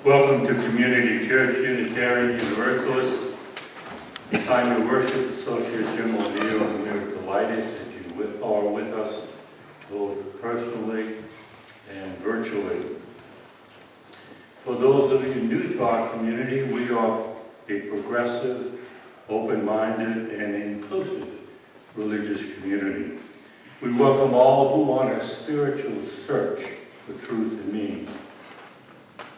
Welcome to Community Church, Unitarian Universalist. Time to worship, Associate Jim O'Neill, and we're delighted that you are with us, both personally and virtually. For those of you new to our community, we are a progressive, open-minded, and inclusive religious community. We welcome all who are on a spiritual search for truth and meaning.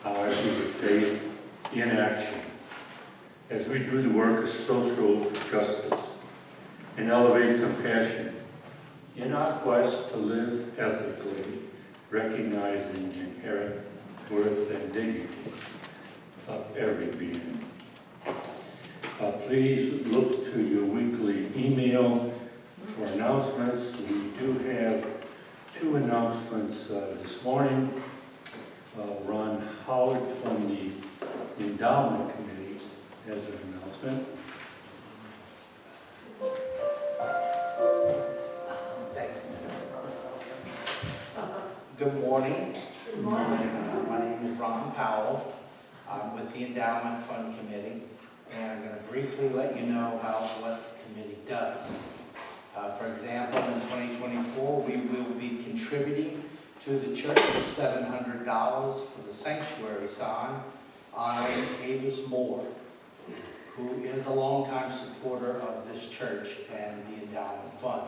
Ours is a faith in action as we do the work of social justice and elevate compassion in our quest to live ethically, recognizing the inherent worth and dignity of every being. Please look to your weekly email for announcements. We do have two announcements this morning. Ron Howard from the Endowment Committee has an announcement. Good morning. Good morning. My name is Ron Powell. I'm with the Endowment Fund Committee, and I'm going to briefly let you know what the committee does. For example, in 2024, we will be contributing to the church $700 for the sanctuary sign honoring Avis Moore, who is a longtime supporter of this church and the Endowment Fund.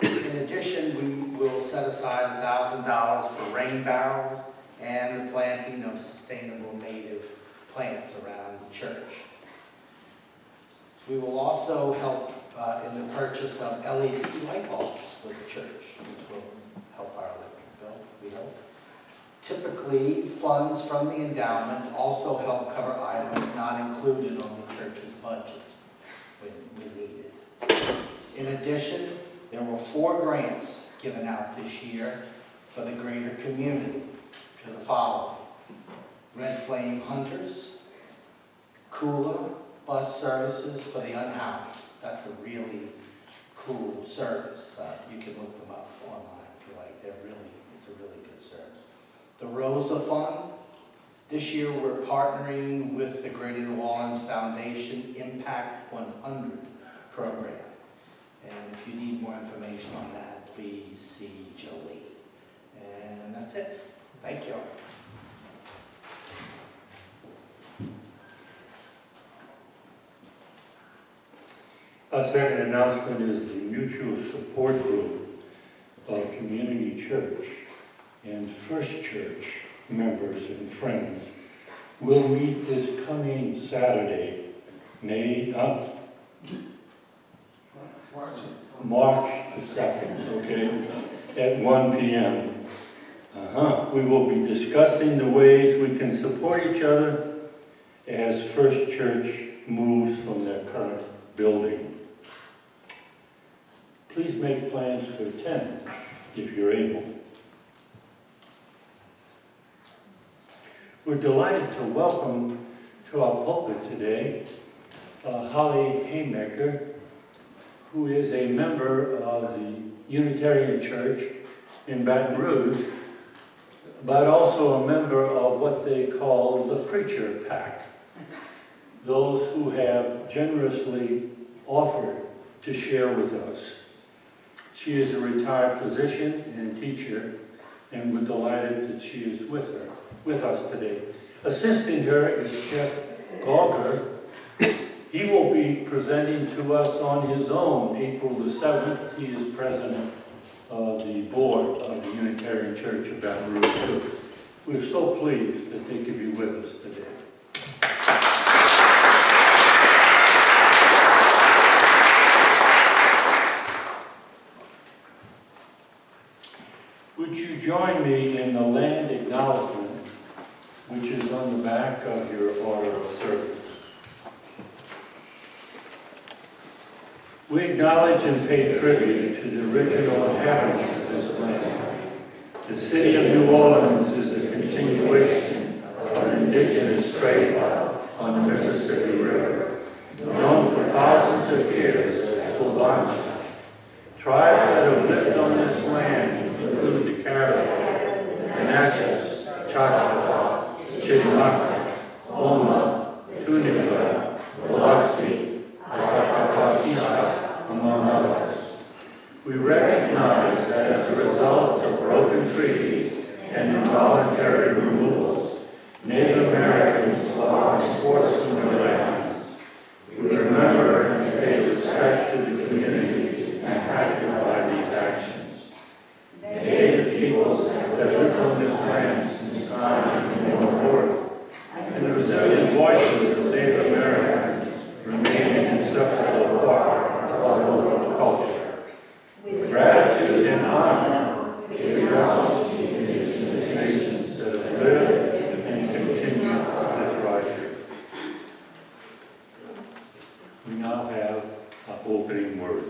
In addition, we will set aside $1,000 for rain barrels and the planting of sustainable native plants around the church. We will also help in the purchase of LED light bulbs for the church, which will help our electric bill, we hope. Typically, funds from the endowment also help cover items not included on the church's budget when we need it. In addition, there were 4 grants given out this year for the greater community to the following: Red Flame Hunters, Cooler bus services for the unhoused. That's a really cool service. You can look them up online if you like. It's a really good service. The Rosa Fund. This year we're partnering with the Greater New Orleans Foundation Impact 100 program. And if you need more information on that, please see Jolie. And that's it. Thank you. Our second announcement is the mutual support group of Community Church and First Church members and friends will meet this coming Saturday, March the 2nd, okay, at 1 p.m. We will be discussing the ways we can support each other as First Church moves from their current building. Please make plans to attend if you're able. We're delighted to welcome to our pulpit today Holley Haymaker, who is a member of the Unitarian Church in Baton Rouge, but also a member of what they call the Preacher Pack, those who have generously offered to share with us. She is a retired physician and teacher, and we're delighted that she is with us today. Assisting her is Jeff Gauger. He will be presenting to us on his own April the 7th. He is president of the board of the Unitarian Church of Baton Rouge. We're so pleased that they could be with us today. Would you join me in the land acknowledgement, which is on the back of your order of service? We acknowledge and pay tribute to the original inhabitants of this land. The city of New Orleans is a continuation of an indigenous trade route on the Mississippi River, known for thousands of years as Fulani. Tribes that have lived on this land include the Caribou, the Natchez, Choctaw, Chickamauga, Oma, Tunica, Biloxi, Atakapaista, among others. We recognize that as a result of broken treaties and involuntary removals, Native Americans are enforced in their lands. We remember and pay respect to the communities impacted by these actions. Native peoples that lived on this land since time immemorial, and the resilient voices of Native Americans remain an inseparable part of our local culture. With gratitude and honor, we acknowledge the indigenous nations that have lived and continue to thrive here. We now have our opening words.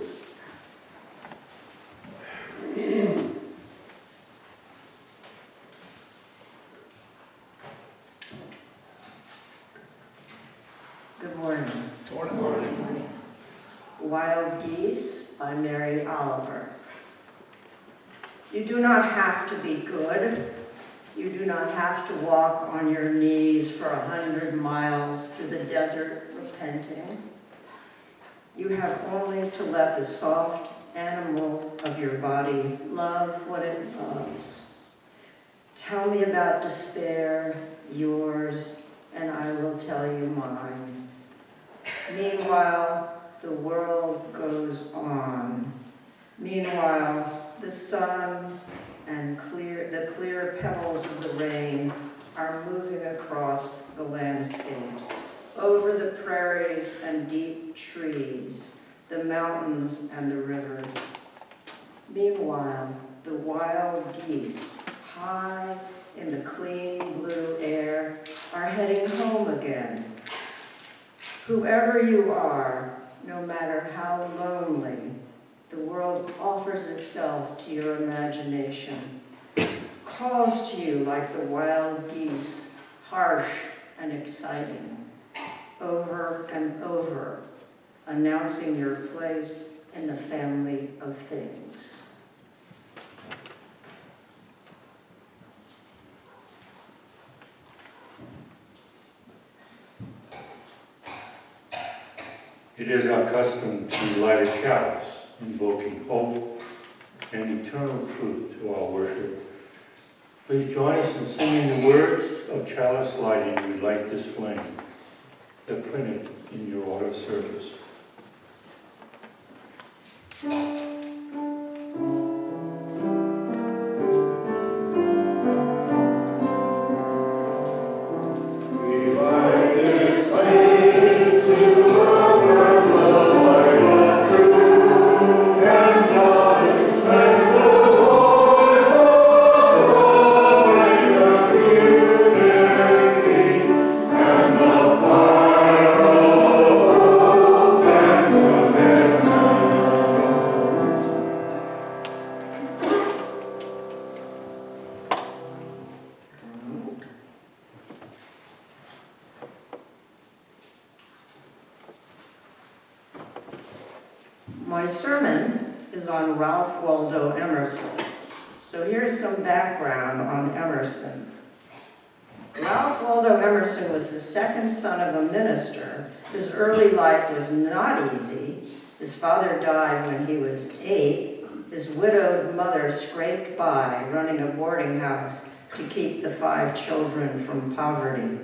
Good morning. Good morning. Wild Geese by Mary Oliver. You do not have to be good. You do not have to walk on your knees for 100 miles through the desert repenting. You have only to let the soft animal of your body love what it loves. Tell me about despair, yours, and I will tell you mine. Meanwhile, the world goes on. Meanwhile, the sun and the clear pebbles of the rain are moving across the landscapes, over the prairies and deep trees, the mountains and the rivers. Meanwhile, the wild geese, high in the clean blue air, are heading home again. Whoever you are, no matter how lonely, the world offers itself to your imagination, calls to you like the wild geese, harsh and exciting, over and over, announcing your place in the family of things. It is our custom to light a chalice, invoking hope and eternal truth to our worship. Please join us in singing the words of chalice lighting. We light this flame. They're printed in your order of service. My sermon is on Waldo Emerson. So here's some background on Emerson. Waldo Emerson was the second son of a minister. His early life was not easy. His father died when he was 8. His widowed mother scraped by, running a boarding house to keep the 5 children from poverty.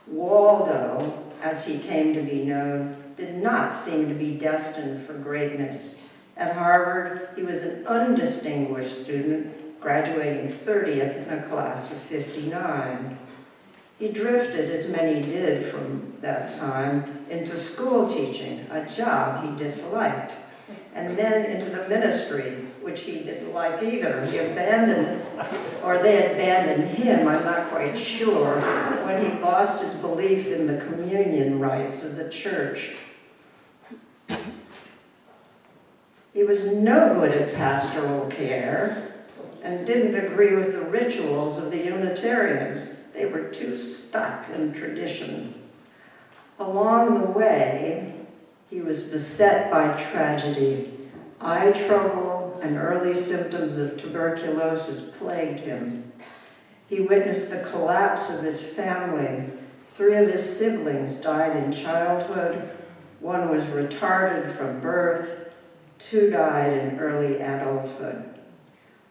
Waldo, as he came to be known, did not seem to be destined for greatness. At Harvard, he was an undistinguished student, graduating 30th in a class of 59. He drifted, as many did from that time, into school teaching, a job he disliked, and then into the ministry, which he didn't like either. He abandoned it, or they abandoned him, I'm not quite sure, when he lost his belief in the communion rites of the church. He was no good at pastoral care and didn't agree with the rituals of the Unitarians. They were too stuck in tradition. Along the way, he was beset by tragedy. Eye trouble and early symptoms of tuberculosis plagued him. He witnessed the collapse of his family. 3 of his siblings died in childhood. 1 was retarded from birth. 2 died in early adulthood.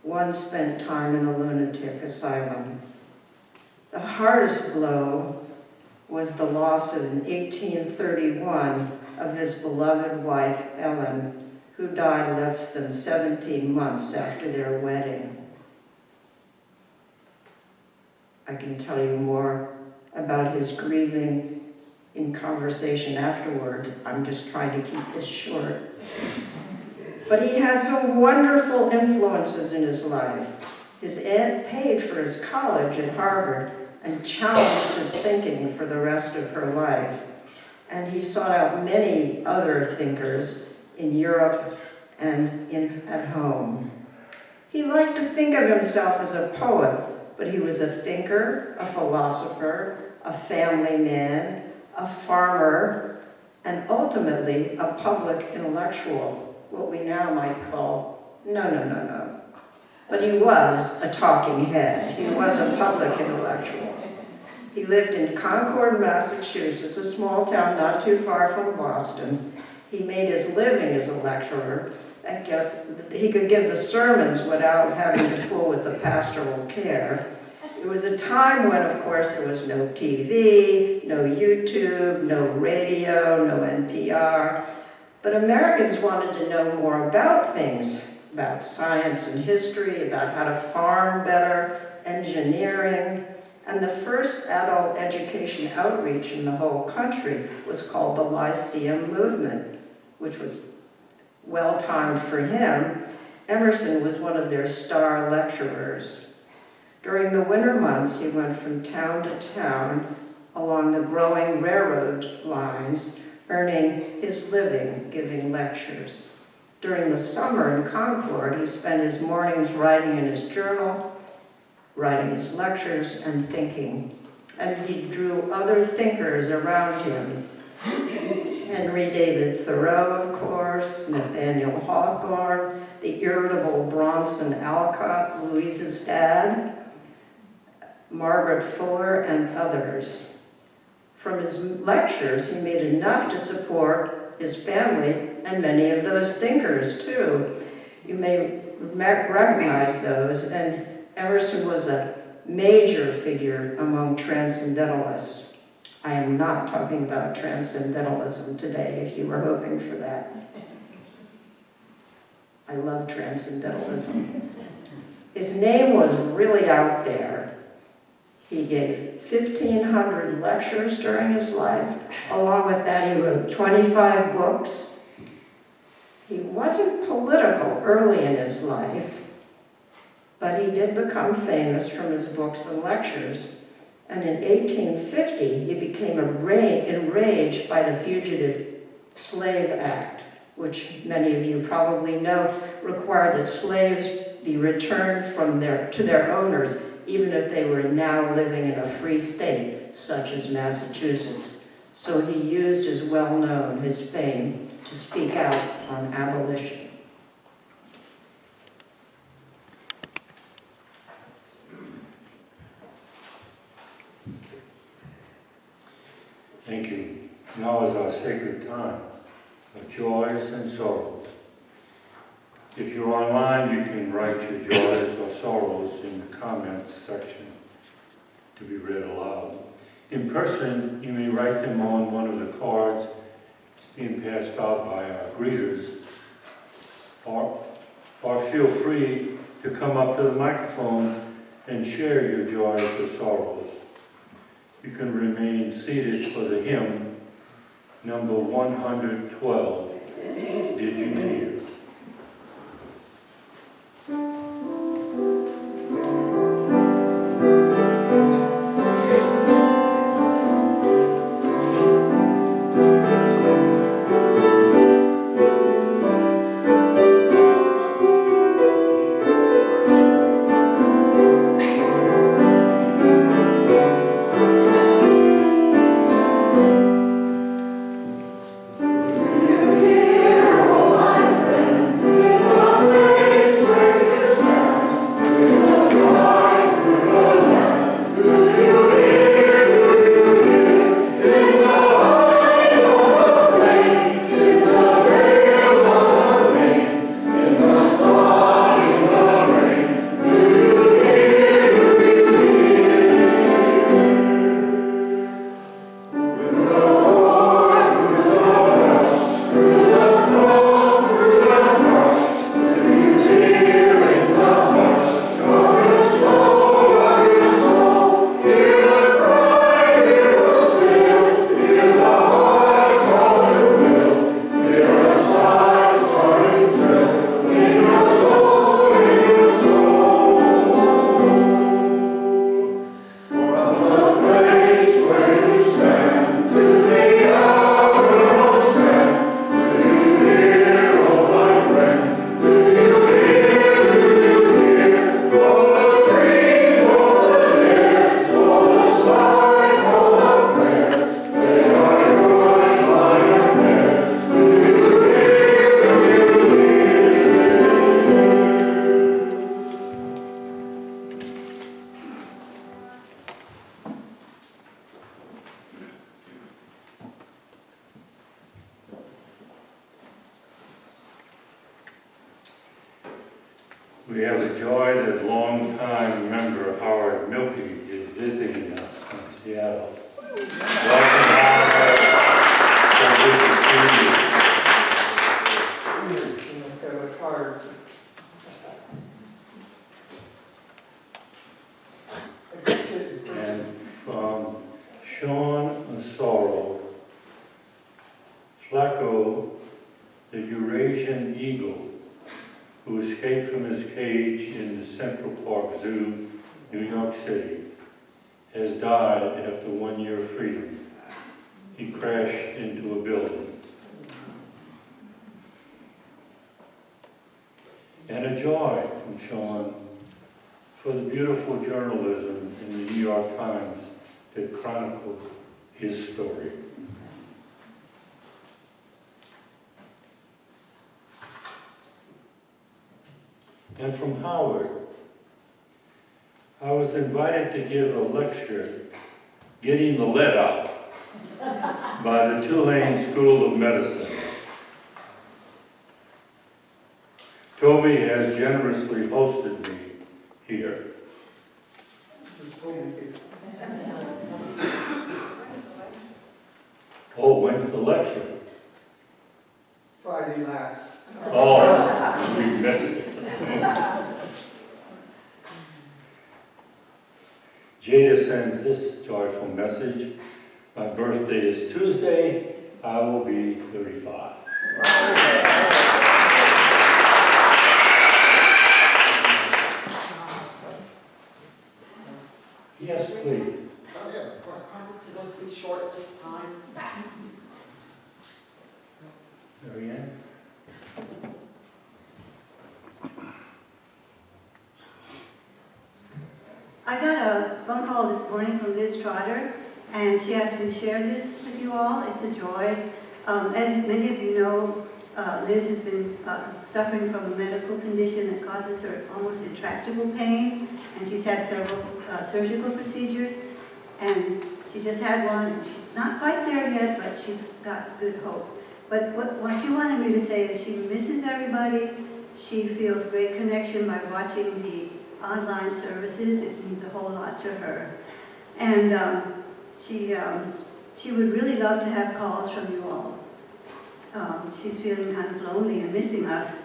1 spent time in a lunatic asylum. The hardest blow was the loss in 1831 of his beloved wife, Ellen, who died less than 17 months after their wedding. I can tell you more about his grieving in conversation afterwards. I'm just trying to keep this short. But he had some wonderful influences in his life. His aunt paid for his college at Harvard and challenged his thinking for the rest of her life. And he sought out many other thinkers in Europe and at home. He liked to think of himself as a poet, but he was a thinker, a philosopher, a family man, a farmer, and ultimately a public intellectual, what we now might call, no. But he was a talking head. He was a public intellectual. He lived in Concord, Massachusetts, a small town not too far from Boston. He made his living as a lecturer. He could give the sermons without having to fool with the pastoral care. It was a time when, of course, there was no TV, no YouTube, no radio, no NPR. But Americans wanted to know more about things, about science and history, about how to farm better, engineering. And the first adult education outreach in the whole country was called the Lyceum Movement, which was well-timed for him. Emerson was one of their star lecturers. During the winter months, he went from town to town along the growing railroad lines, earning his living giving lectures. During the summer in Concord, he spent his mornings writing in his journal, writing his lectures, and thinking. And he drew other thinkers around him. Henry David Thoreau, of course, Nathaniel Hawthorne, the irritable Bronson Alcott, Louise's dad, Margaret Fuller, and others. From his lectures, he made enough to support his family and many of those thinkers, too. You may recognize those, and Emerson was a major figure among transcendentalists. I am not talking about transcendentalism today, if you were hoping for that. I love transcendentalism. His name was really out there. He gave 1,500 lectures during his life. Along with that, he wrote 25 books. He wasn't political early in his life, but he did become famous from his books and lectures. And in 1850, he became enraged by the Fugitive Slave Act, which many of you probably know required that slaves be returned to their owners, even if they were now living in a free state, such as Massachusetts. So he used his well-known, his fame, to speak out on abolition. Thank you. Now is our sacred time of joys and sorrows. If you're online, you can write your joys or sorrows in the comments section to be read aloud. In person, you may write them on one of the cards being passed out by our greeters, or feel free to come up to the microphone and share your joys or sorrows. You can remain seated for the hymn, number 112, Did You Hear? Hear, O my We have a joy that longtime member Howard Milky is visiting us from Seattle. Welcome, Howard. So good to see you. And from Sean Asoro, Flacco, the Eurasian eagle, who escaped from his cage in the Central Park Zoo, New York City, has died after 1 year of freedom. He crashed into a building. And a joy from Sean for the beautiful journalism in the New York Times that chronicled his story. And from Howard, I was invited to give a lecture, Getting the Lead Out, by the Tulane School of Medicine. Toby has generously hosted me here. Oh, when's the lecture? Friday last. Oh, we missed it. Jada sends this joyful message. My birthday is Tuesday. I will be 35. Yes, please. Oh, yeah, of course. It's supposed to be short this time. Marianne? I got a phone call this morning from Liz Trotter, and she asked me to share this with you all. It's a joy. As many of you know, Liz has been suffering from a medical condition that causes her almost intractable pain, and she's had several surgical procedures, and she just had one, and she's not quite there yet, but she's got good hope. But what she wanted me to say is she misses everybody. She feels great connection by watching the online services. It means a whole lot to her. And she would really love to have calls from you all. She's feeling kind of lonely and missing us.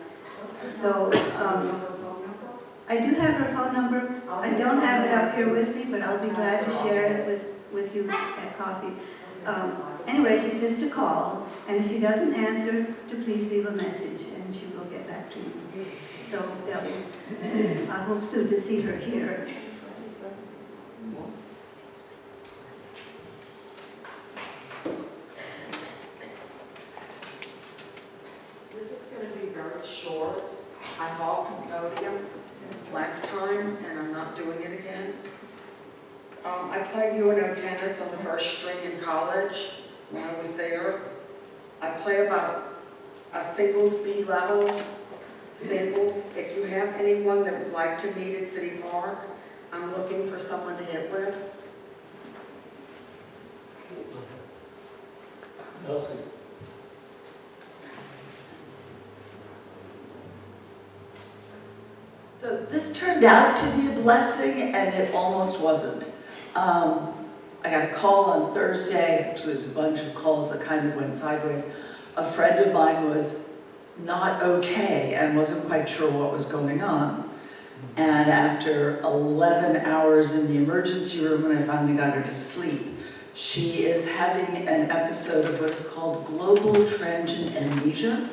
So I do have her phone number. I don't have it up here with me, but I'll be glad to share it with you at coffee. Anyway, she says to call, and if she doesn't answer, to please leave a message, and she will get back to you. So I hope soon to see her here. This is going to be very short. I bought Cambodian last time, and I'm not doing it again. I played UNO tennis on the first string in college when I was there. I play about a singles B level. Singles, if you have anyone that would like to meet at City Park, I'm looking for someone to hit with. Elsie. So this turned out to be a blessing, and it almost wasn't. I got a call on Thursday. Actually, there's a bunch of calls that kind of went sideways. A friend of mine was not okay and wasn't quite sure what was going on. And after 11 hours in the emergency room, when I finally got her to sleep, she is having an episode of what is called global transient amnesia.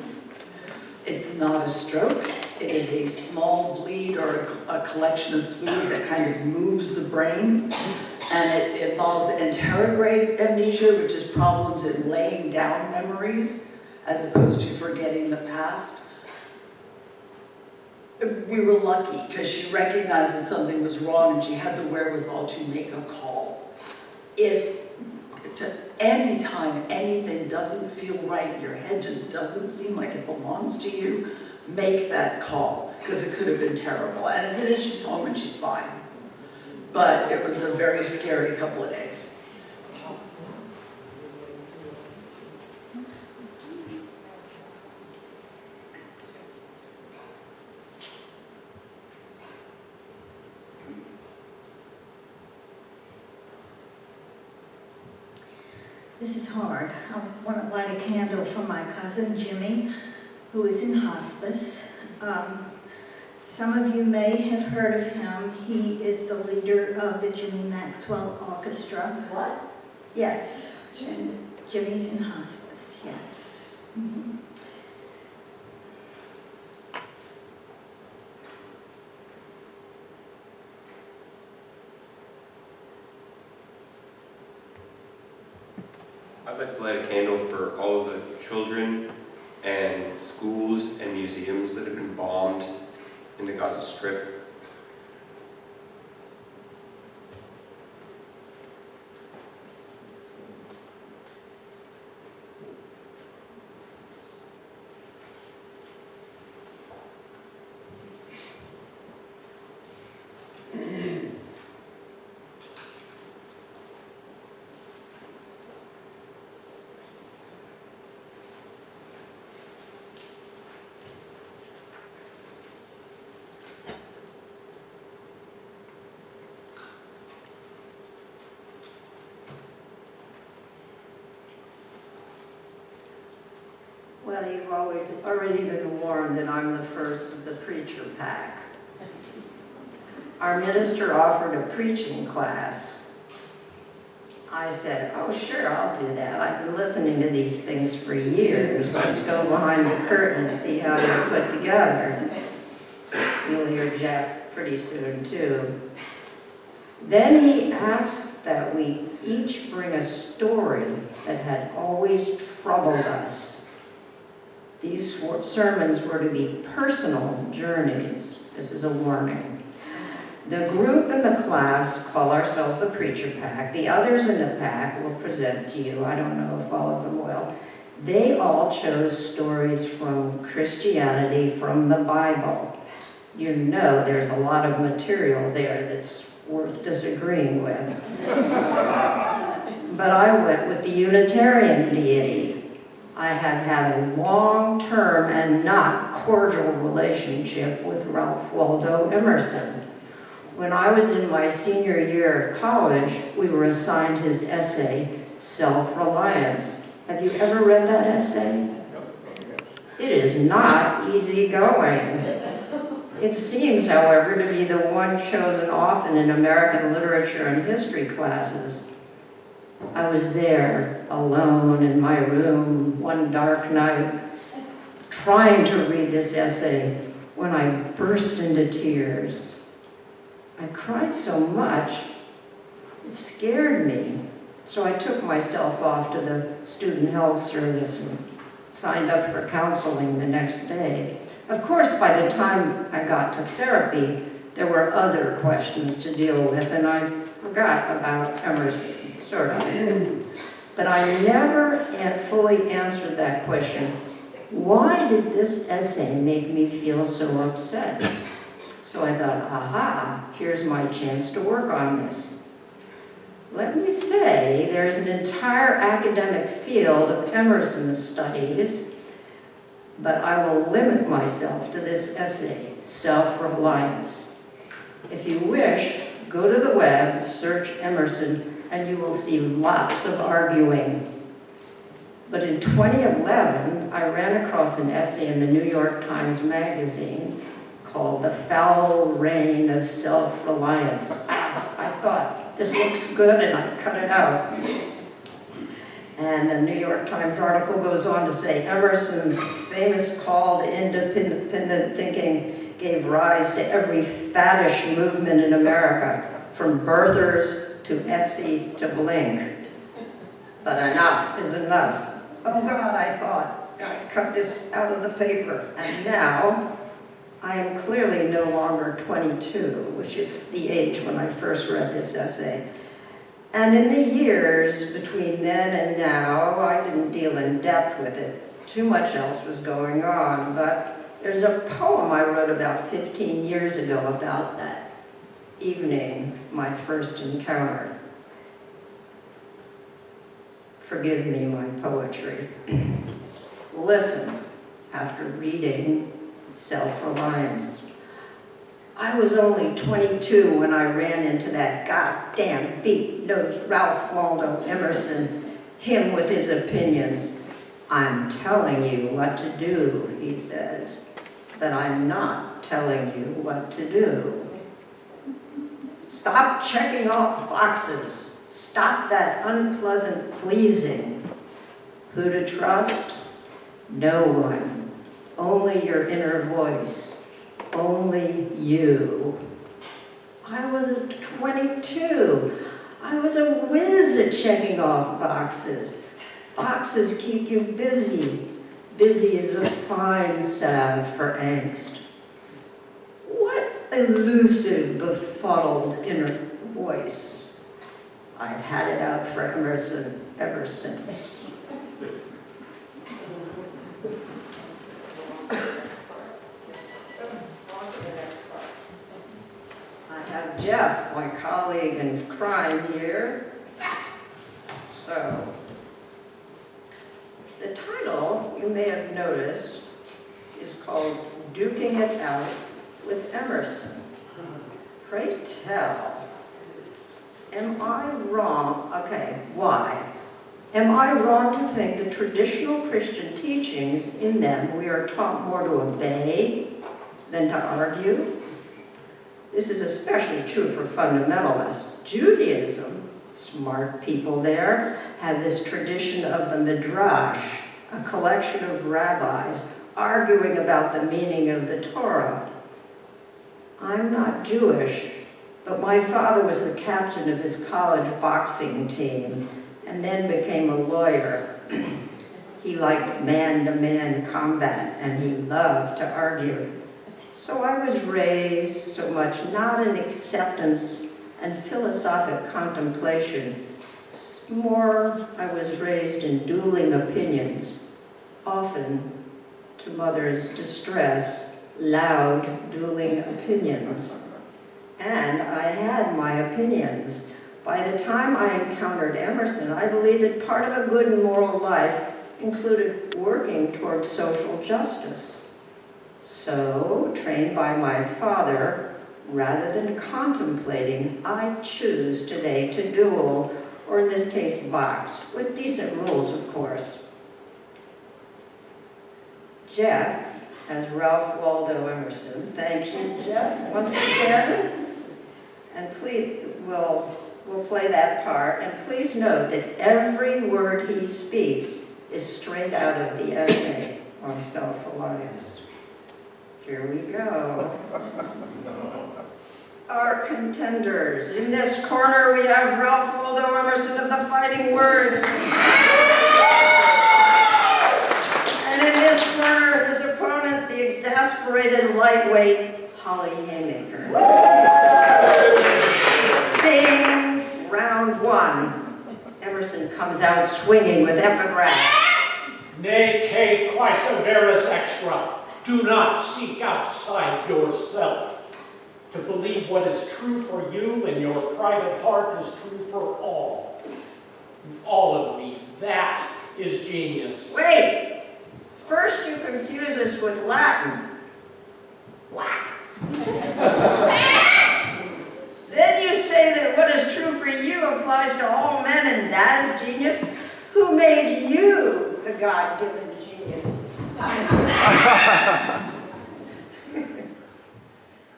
It's not a stroke. It is a small bleed or a collection of fluid that kind of moves the brain. And it involves anterograde amnesia, which is problems in laying down memories as opposed to forgetting the past. We were lucky because she recognized that something was wrong and she had the wherewithal to make a call. If to any time anything doesn't feel right, your head just doesn't seem like it belongs to you, make that call, because it could have been terrible. And as it is, she's home and she's fine. But it was a very scary couple of days. This is hard. I want to light a candle for my cousin Jimmy, who is in hospice. Some of you may have heard of him. He is the leader of the Jimmy Maxwell Orchestra. What? Yes, Jimmy's in hospice, yes. Mhm. I'd like to light a candle for all the children and schools and museums that have been bombed in the Gaza Strip. Well, you've already been warned that I'm the first of the preacher pack. Our minister offered a preaching class. I said, oh sure, I'll do that. I've been listening to these things for years. Let's go behind the curtain and see how they're put together. You'll hear Jeff pretty soon too. Then he asked that we each bring a story that had always troubled us. These sermons were to be personal journeys. This is a warning. The group in the class call ourselves the preacher pack. The others in the pack will present to you. I don't know if all of them will. They all chose stories from Christianity, from the Bible. You know there's a lot of material there that's worth disagreeing with. But I went with the Unitarian deity. I have had a long-term and not cordial relationship with Ralph Waldo Emerson. When I was in my senior year of college, we were assigned his essay, Self-Reliance. Have you ever read that essay? It is not easygoing. It seems, however, to be the one chosen often in American literature and history classes. I was there, alone in my room, one dark night, trying to read this essay, when I burst into tears. I cried so much, it scared me. So I took myself off to the student health service and signed up for counseling the next day. Of course, by the time I got to therapy, there were other questions to deal with, and I forgot about Emerson. Sort of. But I never fully answered that question. Why did this essay make me feel so upset? So I thought, aha, here's my chance to work on this. Let me say, there's an entire academic field of Emerson studies, but I will limit myself to this essay, Self-Reliance. If you wish, go to the web, search Emerson, and you will see lots of arguing. But in 2011, I ran across an essay in the New York Times Magazine called The Foul Reign of Self-Reliance. I thought, this looks good, and I cut it out. And the New York Times article goes on to say, Emerson's famous call to independent thinking gave rise to every faddish movement in America, from birthers to Etsy to Blink. But enough is enough. Oh God, I thought, I cut this out of the paper. And now, I am clearly no longer 22, which is the age when I first read this essay. And in the years between then and now, I didn't deal in depth with it. Too much else was going on, but there's a poem I wrote about 15 years ago about that evening, my first encounter. Forgive me my poetry. Listen, after reading Self-Reliance. I was only 22 when I ran into that goddamn beat-nosed Ralph Waldo Emerson him with his opinions. I'm telling you what to do, he says, but I'm not telling you what to do. Stop checking off boxes. Stop that unpleasant pleasing. Who to trust? No one. Only your inner voice. Only you. I was at 22. I was a whiz at checking off boxes. Boxes keep you busy. Busy is a fine salve for angst. What elusive, befuddled inner voice. I've had it out for Emerson ever since. I have Jeff, my colleague in crime here. So, the title, you may have noticed, is called Duking It Out with Emerson. Pray tell, am I wrong? Okay, why? Am I wrong to think the traditional Christian teachings, in them we are taught more to obey than to argue? This is especially true for fundamentalists. Judaism, smart people there, have this tradition of the Midrash, a collection of rabbis arguing about the meaning of the Torah. I'm not Jewish, but my father was the captain of his college boxing team and then became a lawyer. He liked man-to-man combat and he loved to argue. So I was raised so much not in acceptance and philosophic contemplation. More, I was raised in dueling opinions, often to mother's distress, loud dueling opinions. And I had my opinions. By the time I encountered Emerson, I believed that part of a good and moral life included working towards social justice. So, trained by my father, rather than contemplating, I choose today to duel, or in this case, box, with decent rules, of course. Jeff, as Ralph Waldo Emerson, thank you, Jeff, once again. And please, we'll play that part. And please note that every word he speaks is straight out of the essay on self-reliance. Here we go. Our contenders. In this corner, we have Ralph Waldo Emerson of the Fighting Words. And in this corner, his opponent, the exasperated lightweight Holley Haymaker. Ding! Round one. Emerson comes out swinging with epigraphs. Ne te quaeseverus extra. Do not seek outside yourself. To believe what is true for you in your private heart is true for all. All of me. That is genius. Wait! First you confuse us with Latin. Whack. Then you say that what is true for you applies to all men, and that is genius. Who made you the God-given genius?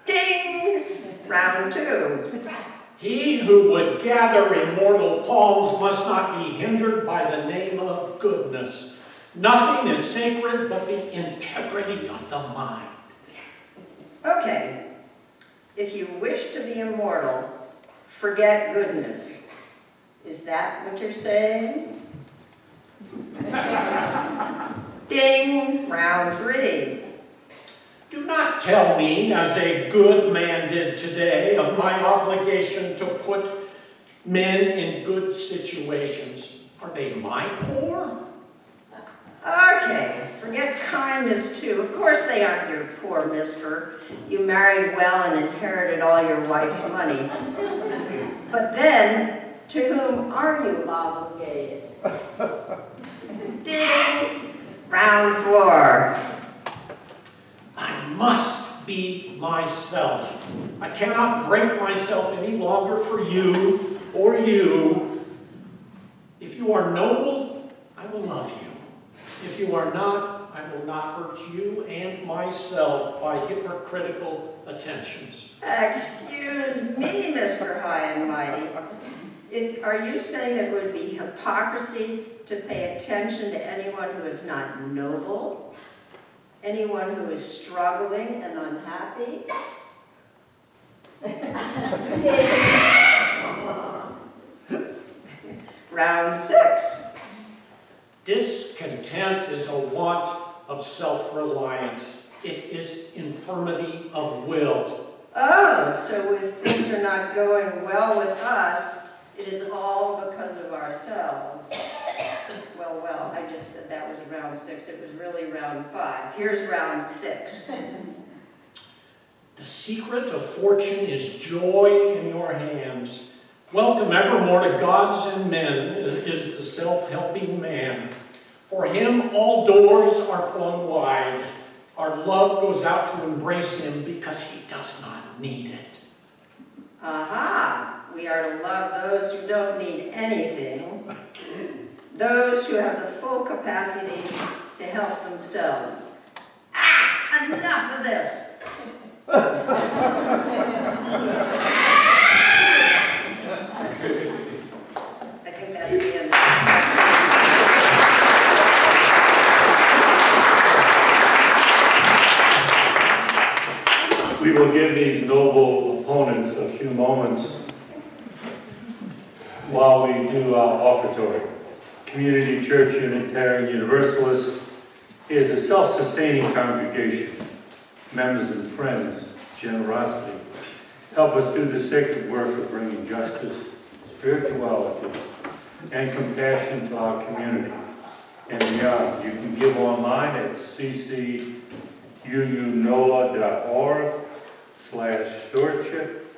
Ding! Round two. He who would gather immortal palms must not be hindered by the name of goodness. Nothing is sacred but the integrity of the mind. Okay. If you wish to be immortal, forget goodness. Is that what you're saying? Ding! Round three. Do not tell me, as a good man did today, of my obligation to put men in good situations. Are they my poor? Okay, forget kindness too. Of course they aren't your poor mister. You married well and inherited all your wife's money. But then, to whom are you obligated? Ding! Round four. I must be myself. I cannot break myself any longer for you or you. If you you are noble, I will love you. If you are not, I will not hurt you and myself by hypocritical attentions. Excuse me, Mr. High and Mighty. Are you saying it would be hypocrisy to pay attention to anyone who is not noble? Anyone who is struggling and unhappy? Round 6. Discontent is a want of self-reliance. It is infirmity of will. Oh, so if things are not going well with us, it is all because of ourselves. Well, I just said that was round 6. It was really round 5. Here's round 6. The secret of fortune is joy in your hands. Welcome evermore to gods and men is the self-helping man. For him all doors are flung wide. Our love goes out to embrace him because he does not need it. Aha! We are to love those who don't need anything, those who have the full capacity to help themselves. Ah! Enough of this! I think that's the end of We will give these noble opponents a few moments while we do our offertory. Community Church Unitarian Universalist is a self-sustaining congregation. Members and friends, generosity, help us do the sacred work of bringing justice, spirituality, and compassion to our community. And beyond, you can give online at CCUUNOLA.org/stewardship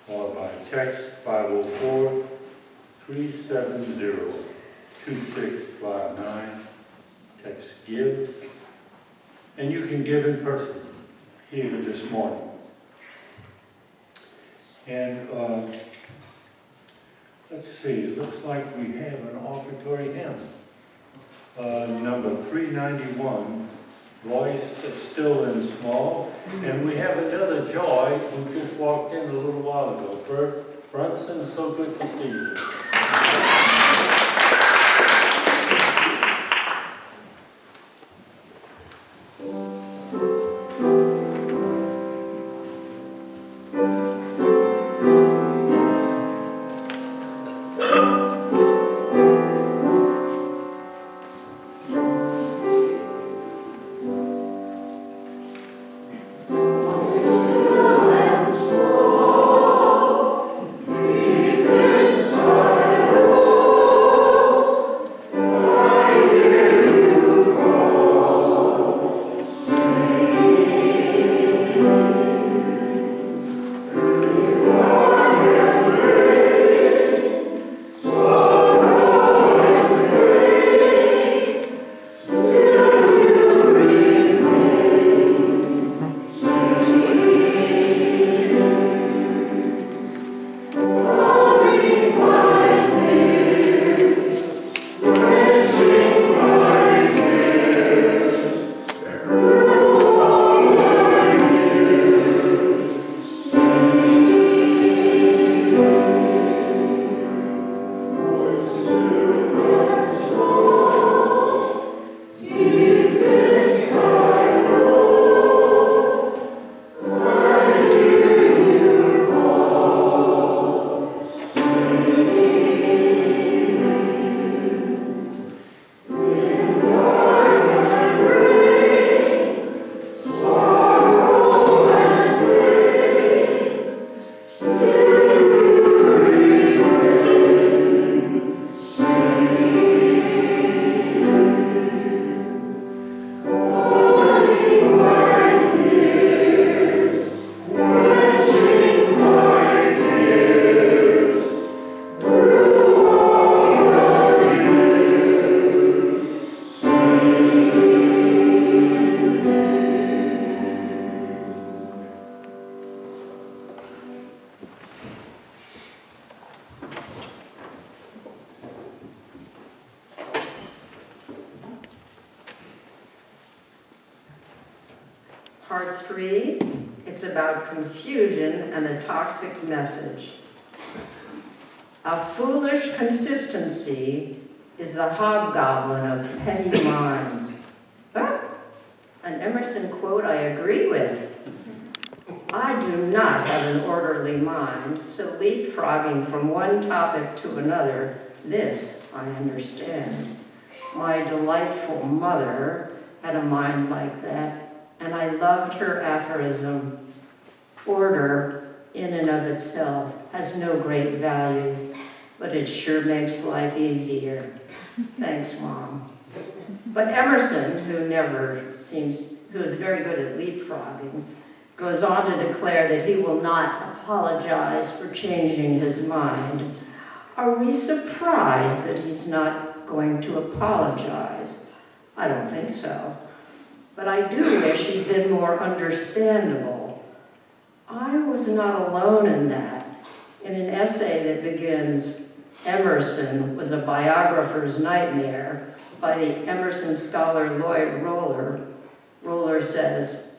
or by text 504-370-2659. Text GIVE. And you can give in person here this morning. And let's see, it looks like we have an offertory hymn. Number 391, Voice Still and Small. And we have another Joy who just walked in a little while ago. Brunson, so good to see you. Sorry. Part 3, it's about confusion and a toxic message. A foolish consistency is the hobgoblin of petty minds. Ah, an Emerson quote I agree with. I do not have an orderly mind, so leapfrogging from one topic to another, this I understand. My delightful mother had a mind like that, and I loved her aphorism. Order, in and of itself, has no great value, but it sure makes life easier. Thanks, Mom. But Emerson, who is very good at leapfrogging, goes on to declare that he will not apologize for changing his mind. Are we surprised that he's not going to apologize? I don't think so. But I do wish he'd been more understandable. I was not alone in that. In an essay that begins, Emerson was a biographer's nightmare, by the Emerson scholar Lloyd Roller says,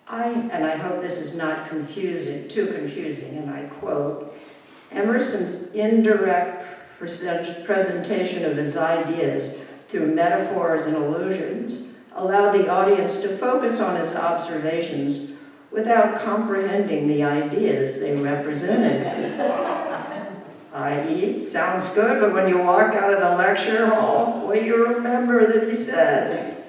and I hope this is not too confusing, and I quote, Emerson's indirect presentation of his ideas through metaphors and allusions allowed the audience to focus on his observations without comprehending the ideas they represented. I.e., sounds good, but when you walk out of the lecture hall, what do you remember that he said?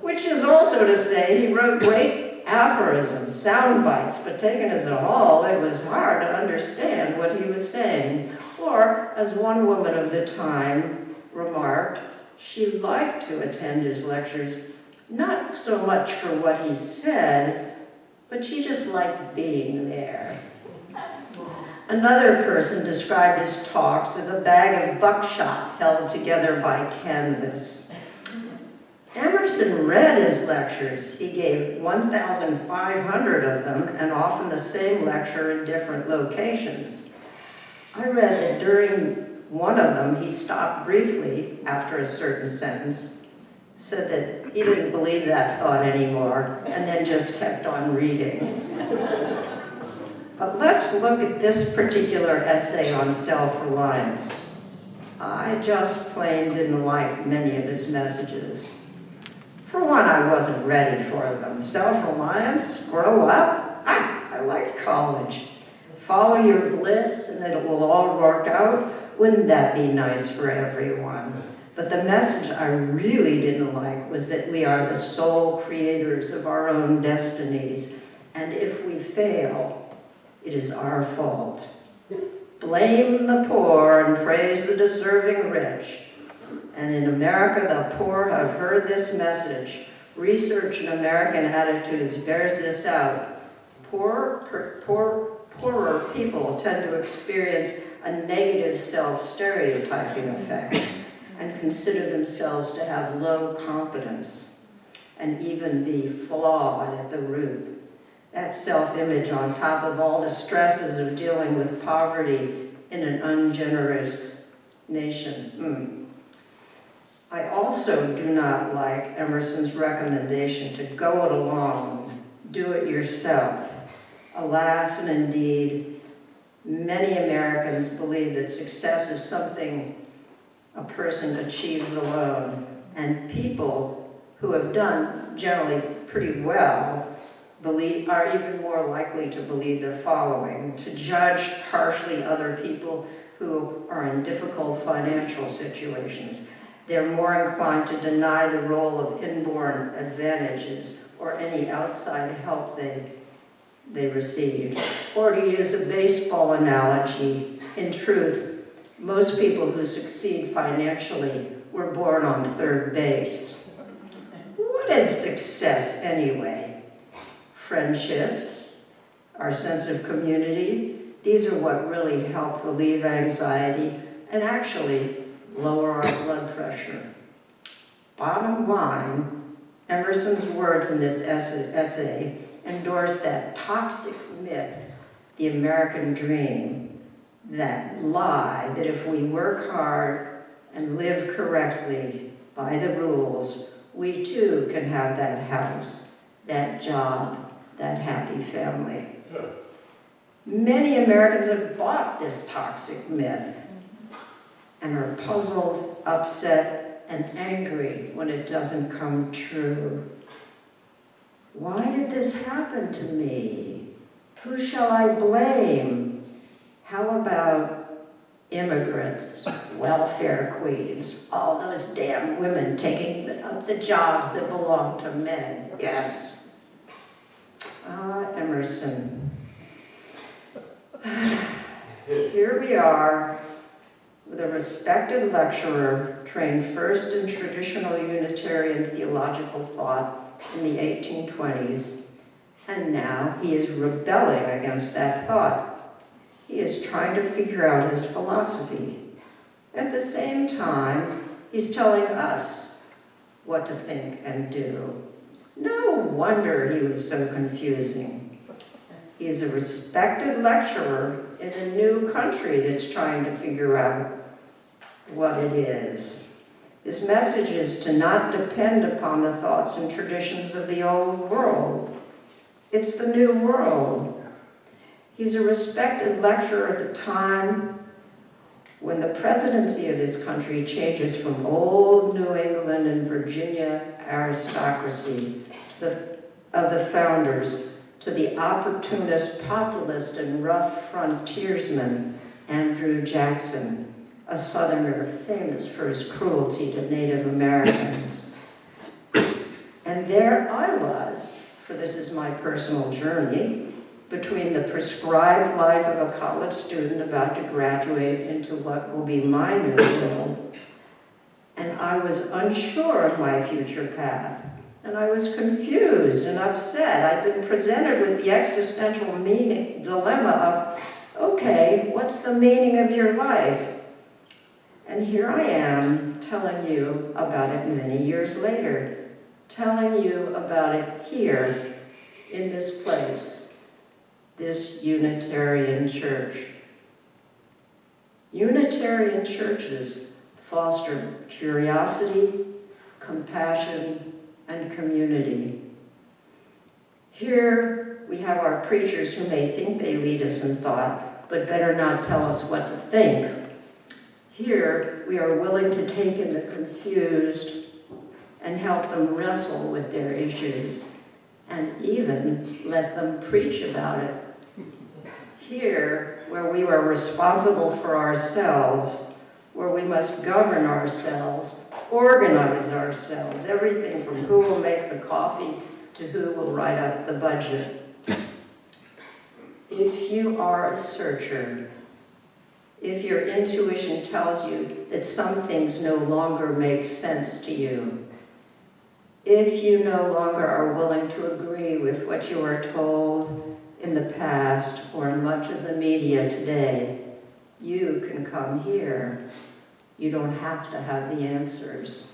Which is also to say he wrote great aphorisms, sound bites, but taken as a whole, it was hard to understand what he was saying. Or, as one woman of the time remarked, she liked to attend his lectures, not so much for what he said, but she just liked being there. Another person described his talks as a bag of buckshot held together by canvas. Emerson read his lectures. He gave 1,500 of them, and often the same lecture in different locations. I read that during one of them, he stopped briefly after a certain sentence, said that he didn't believe that thought anymore, and then just kept on reading. But let's look at this particular essay on self-reliance. I just plain didn't like many of his messages. For one, I wasn't ready for them. Self-reliance, grow up? I liked college. Follow your bliss and it will all work out. Wouldn't that be nice for everyone? But the message I really didn't like was that we are the sole creators of our own destinies. And if we fail, it is our fault. Blame the poor and praise the deserving rich. And in America, the poor have heard this message. Research in American attitudes bears this out. Poorer people tend to experience a negative self-stereotyping effect and consider themselves to have low competence and even be flawed at the root. That self-image on top of all the stresses of dealing with poverty in an ungenerous nation. I also do not like Emerson's recommendation to go it alone, do it yourself. Alas, and indeed, many Americans believe that success is something a person achieves alone, and people who have done generally pretty well are even more likely to believe the following: to judge harshly other people who are in difficult financial situations. They're more inclined to deny the role of inborn advantages or any outside help they received. Or to use a baseball analogy, in truth, most people who succeed financially were born on third base. What is success anyway? Friendships, our sense of community, these are what really help relieve anxiety and actually lower our blood pressure. Bottom line, Emerson's words in this essay endorse that toxic myth, the American dream, that lie that if we work hard and live correctly by the rules, we too can have that house, that job, that happy family. Many Americans have bought this toxic myth and are puzzled, upset, and angry when it doesn't come true. Why did this happen to me? Who shall I blame? How about immigrants, welfare queens, all those damn women taking up the jobs that belong to men? Yes. Emerson. Here we are with a respected lecturer trained first in traditional Unitarian theological thought in the 1820s, and now he is rebelling against that thought. He is trying to figure out his philosophy. At the same time, he's telling us what to think and do. No wonder he was so confusing. He is a respected lecturer in a new country that's trying to figure out what it is. His message is to not depend upon the thoughts and traditions of the old world. It's the new world. He's a respected lecturer at the time when the presidency of his country changes from old New England and Virginia aristocracy of the founders to the opportunist, populist, and rough frontiersman Andrew Jackson, a Southerner famous for his cruelty to Native Americans. And there I was, for this is my personal journey, between the prescribed life of a college student about to graduate into what will be my new world. And I was unsure of my future path. And I was confused and upset. I'd been presented with the existential dilemma of, okay, what's the meaning of your life? And here I am telling you about it many years later, telling you about it here in this place, this Unitarian church. Unitarian churches foster curiosity, compassion, and community. Here we have our preachers who may think they lead us in thought, but better not tell us what to think. Here we are willing to take in the confused and help them wrestle with their issues, and even let them preach about it. Here, where we are responsible for ourselves, where we must govern ourselves, organize ourselves, everything from who will make the coffee to who will write up the budget. If you are a searcher, if your intuition tells you that some things no longer make sense to you, if you no longer are willing to agree with what you are told in the past or in much of the media today, you can come here. You don't have to have the answers.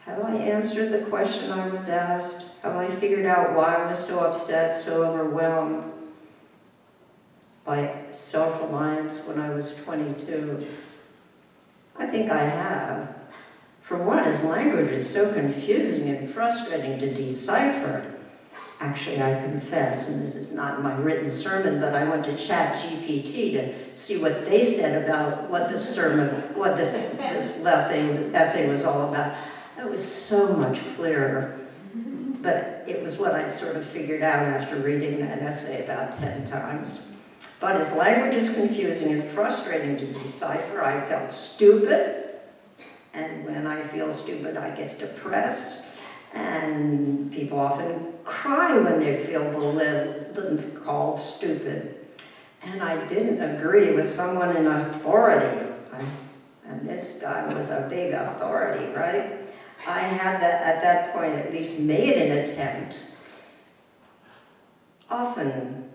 Have I answered the question I was asked? Have I figured out why I was so upset, so overwhelmed by self-reliance when I was 22? I think I have. For one, his language is so confusing and frustrating to decipher. Actually, I confess, and this is not my written sermon, but I went to ChatGPT to see what they said about what this sermon, what this essay was all about. It was so much clearer, but it was what I'd sort of figured out after reading that essay about 10 times. But his language is confusing and frustrating to decipher. I felt stupid, and when I feel stupid, I get depressed. And people often cry when they feel belittled and called stupid. And I didn't agree with someone in authority. And this guy was a big authority, right? I had at that point at least made an attempt. Often,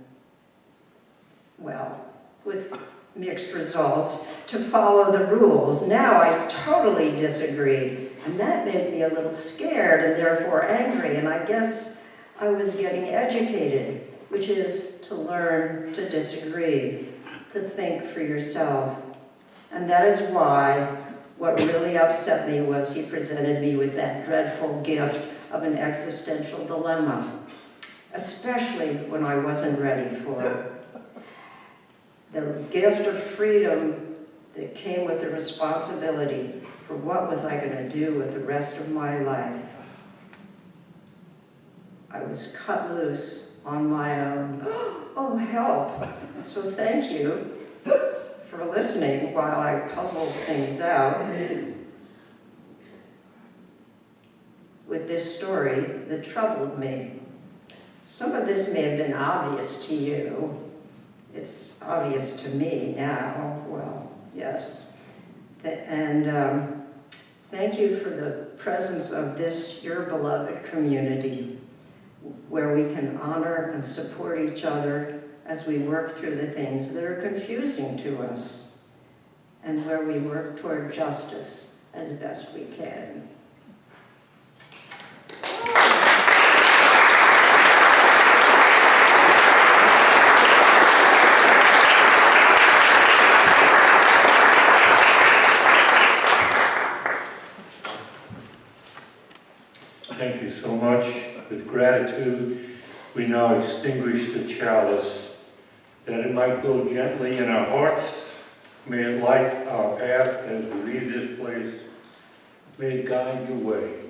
well, with mixed results, to follow the rules. Now I totally disagreed. And that made me a little scared and therefore angry. And I guess I was getting educated, which is to learn to disagree, to think for yourself. And that is why what really upset me was he presented me with that dreadful gift of an existential dilemma, especially when I wasn't ready for it. The gift of freedom that came with the responsibility for what was I going to do with the rest of my life. I was cut loose on my own. Oh, help. So thank you for listening while I puzzled things out with this story that troubled me. Some of this may have been obvious to you. It's obvious to me now. Well, yes. And thank you for the presence of this, your beloved community, where we can honor and support each other as we work through the things that are confusing to us, and where we work toward justice as best we can. Thank you so much. With gratitude, we now extinguish the chalice, that it might go gently in our hearts. May it light our path as we leave this place. May it guide your way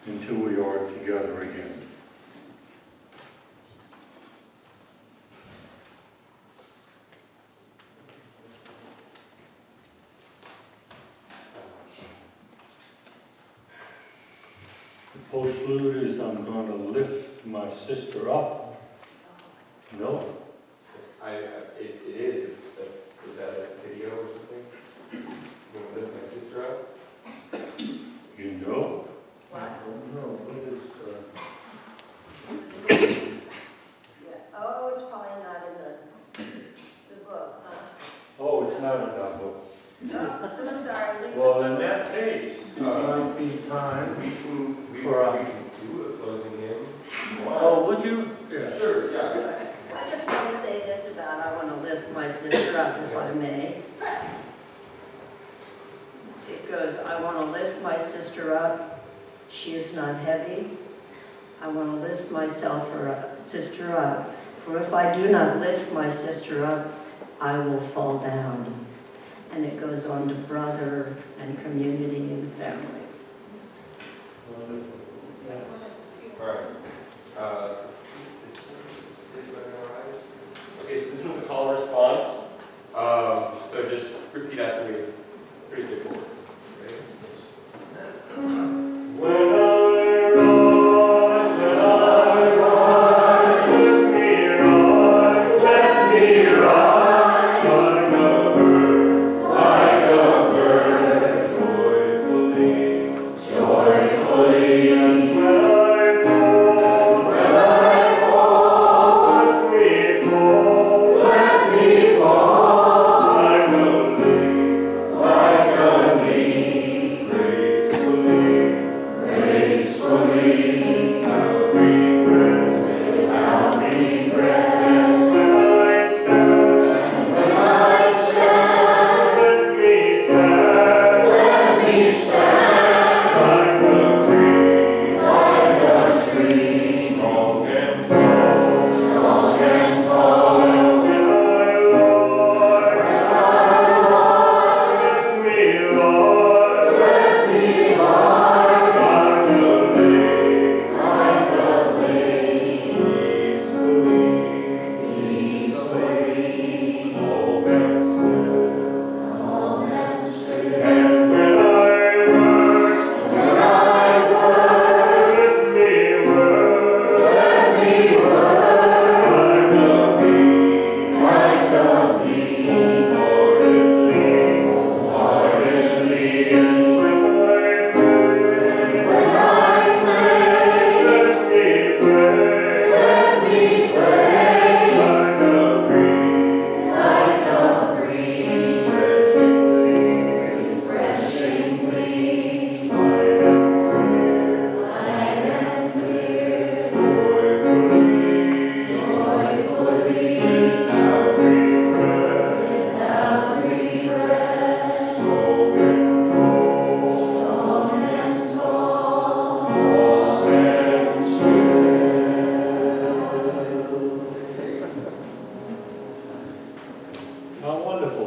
until we are together again. The postlude is I'm going to lift my sister up. No? It is. Is that a video or something? I'm going to lift my sister up. You know? What? I don't know. What is, Yeah. Oh, it's probably not in the book, huh? Oh, it's not in that book. Oh, so sorry. Well, in that case, it might be time We can for a... do a closing hymn. Oh, would you? Yeah. Sure, yeah. I just want to say this about I want to lift my sister up, if I may. It goes, I want to lift my sister up. She is not heavy. I want to lift myself or sister up. For if I do not lift my sister up, I will fall down. And it goes on to brother and community and family. All right. Okay, so this one's a call and response. So just repeat after me. It's pretty straightforward. Ready? When I rise, let me rise, like a bird, joyfully. And when I fall, let me fall, like a leaf, gracefully, without regret, when I stand,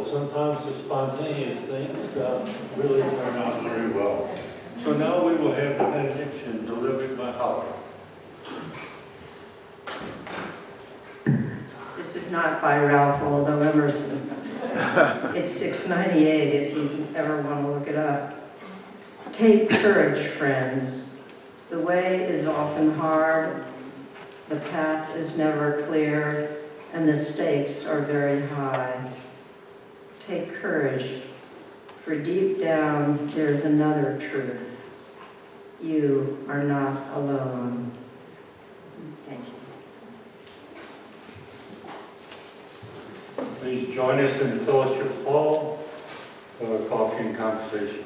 wonderful. Sometimes the spontaneous things really turn out very well. So now we will have the benediction delivered by Holley. This is not by Ralph Waldo Emerson. It's 698 if you ever want to look it up. Take courage, friends. The way is often hard, the path is never clear, and the stakes are very high. Take courage, for deep down there's another truth. You are not alone. Thank you. Please join us in the fellowship hall for coffee and conversation.